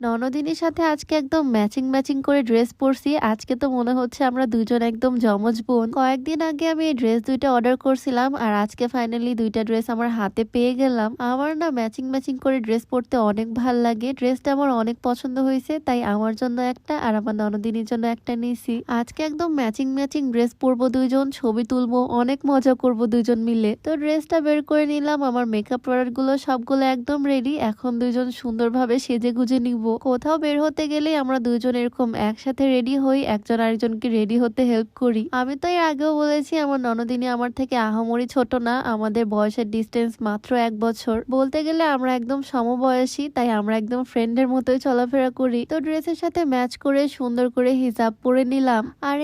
ননদিনীর সাথে আজকে একদম ম্যাচিং ম্যাচিং করে ড্রেস পরছি। আজকে তো মনে হচ্ছে আমরা দুজন একদম যমজ বোন। কয়েকদিন আগে আমি এই ড্রেস দুইটা অর্ডার করছিলাম আর আজকে ফাইনালি দুইটা ড্রেস আমার হাতে পেয়ে গেলাম। আমার না ম্যাচিং ম্যাচিং করে ড্রেস পরতে অনেক ভাল লাগে। ড্রেসটা আমার অনেক পছন্দ হয়েছে, তাই আমার জন্য একটা আর আমার ননদিনীর জন্য একটা নিছি। আজকে একদম ম্যাচিং ম্যাচিং ড্রেস পরবো দুইজন, ছবি তুলবো, অনেক মজা করব দুইজন মিলে। তো ড্রেসটা বের করে নিলাম, আমার মেকআপ প্রোডাক্ট গুলো সবগুলো একদম রেডি। এখন দুইজন সুন্দরভাবে সেজে গুজে নিব। কোথাও বের হতে গেলে আমরা দুজন এরকম একসাথে রেডি হই, একজন আরেকজনকে রেডি হতে হেল্প করি। আমি তো এর আগেও বলেছি আমার ননদিনী আমার থেকে আহামরি ছোট না, আমাদের বয়সের ডিস্টেন্স মাত্র 1 বছর। বলতে গেলে আমরা একদম সমবয়সী, তাই আমরা একদম ফ্রেন্ডের মতোই চলাফেরা করি। তো ড্রেসের সাথে ম্যাচ করে সুন্দর করে হিজাব পরে নিলাম। আর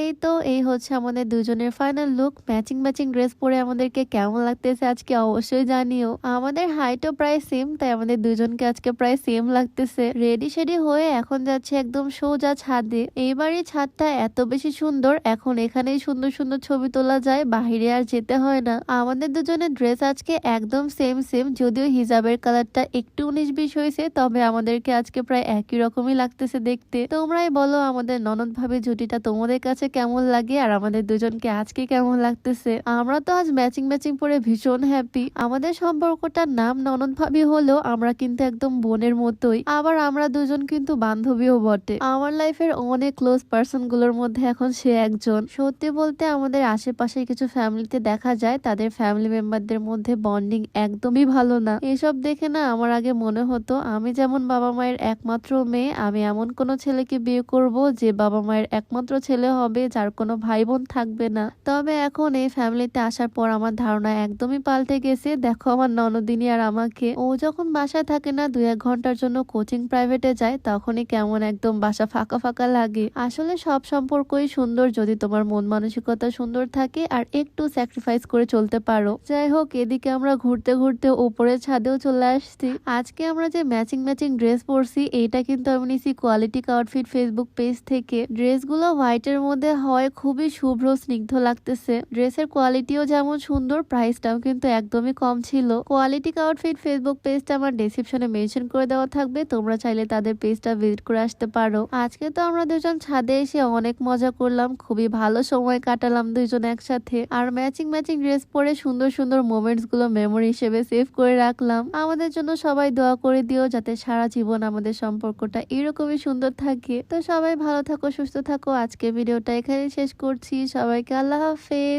এই হচ্ছে আমাদের দুজনের final look. Matching matching dress পরে আমাদেরকে কেমন লাগতেছে আজকে অবশ্যই জানিও। আমাদের হাইটও প্রায় সেম, তাই আমাদের দুজনকে আজকে প্রায় সেম লাগতেছে। রেডি শেডি হয়ে এখন যাচ্ছে একদম সোজা ছাদে। এইবারই ছাদটা এত বেশি সুন্দর, এখন এখানেই সুন্দর সুন্দর ছবি তোলা যায়, বাহিরে আর যেতে হয় না। আমাদের দুজনের ড্রেস আজকে একদম সেম সেম, যদিও হিজাবের কালারটা একটু 19-20 হয়েছে, তবে আমাদেরকে আজকে প্রায় একই রকমই লাগতেছে দেখতে। তোমরাই বলো আমাদের ননদ ভাবি জুটিটা তোমাদের কাছে কেমন লাগে আর আমাদের দুজনকে আজকে কেমন লাগতেছে। আমরা তো আজ ম্যাচিং ম্যাচিং পরে ভীষণ হ্যাপি। আমাদের সম্পর্কটার নাম ননদ ভাবি হলেও আমরা কিন্তু একদম বোনের মতোই, আবার আমরা দুজন কিন্তু বান্ধবীও বটে। আমার লাইফের অনেক ক্লোজ পার্সন গুলোর মধ্যে এখন সে একজন। সত্যি বলতে আমাদের আশেপাশে কিছু ফ্যামিলিতে দেখা যায় তাদের ফ্যামিলি মেম্বারদের মধ্যে বন্ডিং একদমই ভালো না। এসব দেখে না আমার আগে মনে হতো আমি যেমন বাবা মায়ের একমাত্র মেয়ে, আমি এমন কোনো ছেলেকে বিয়ে করব যে বাবা মায়ের একমাত্র ছেলে হবে, যার কোনো ভাই বোন থাকবে না। তবে এখন এই ফ্যামিলিতে আসার পর আমার ধারণা একদমই পাল্টে গেছে। দেখো আমার ননদিনী আর আমাকে, ও যখন বাসায় থাকে না 2-1 ঘন্টার জন্য কোচিং প্রাইভেটে যায়, তখনই কেমন একদম বাসা ফাঁকা ফাঁকা লাগে। আসলে সব সম্পর্কই সুন্দর যদি তোমার মন মানসিকতা সুন্দর থাকে আর একটু স্যাক্রিফাইস করে চলতে পারো। যাই হোক, এদিকে আমরা ঘুরতে ঘুরতে উপরের ছাদেও চলে আসছি। আজকে আমরা যে ম্যাচিং ম্যাচিং ড্রেস পরছি এইটা কিন্তু আমি নিছি কোয়ালিটি আউটফিট ফেসবুক পেজ থেকে। ড্রেসগুলো হোয়াইটের মধ্যে হয় খুবই শুভ্র স্নিগ্ধ লাগতেছে। ড্রেসের কোয়ালিটিও যেমন সুন্দর, প্রাইসটাও কিন্তু একদমই কম ছিল। কোয়ালিটি আউটফিট ফেসবুক পেজটা আমার ডেসক্রিপশনে মেনশন করে দেওয়া থাকবে, তোমরা চাইলে তাদের পেজটা ভিজিট করে আসতে পারো। আজকে তো আমরা দুজন ছাদে এসে অনেক মজা করলাম, খুবই ভালো সময় কাটালাম দুইজন একসাথে। আর ম্যাচিং ম্যাচিং ড্রেস পরে সুন্দর সুন্দর মোমেন্টস গুলো মেমোরি হিসেবে সেভ করে রাখলাম। আমাদের জন্য সবাই দোয়া করে দিও যাতে সারা জীবন আমাদের সম্পর্কটা এরকমই সুন্দর থাকে। তো সবাই ভালো থাকো, সুস্থ থাকো। আজকে ভিডিওটা এখানে শেষ করছি। সবাইকে আল্লাহ হাফেজ।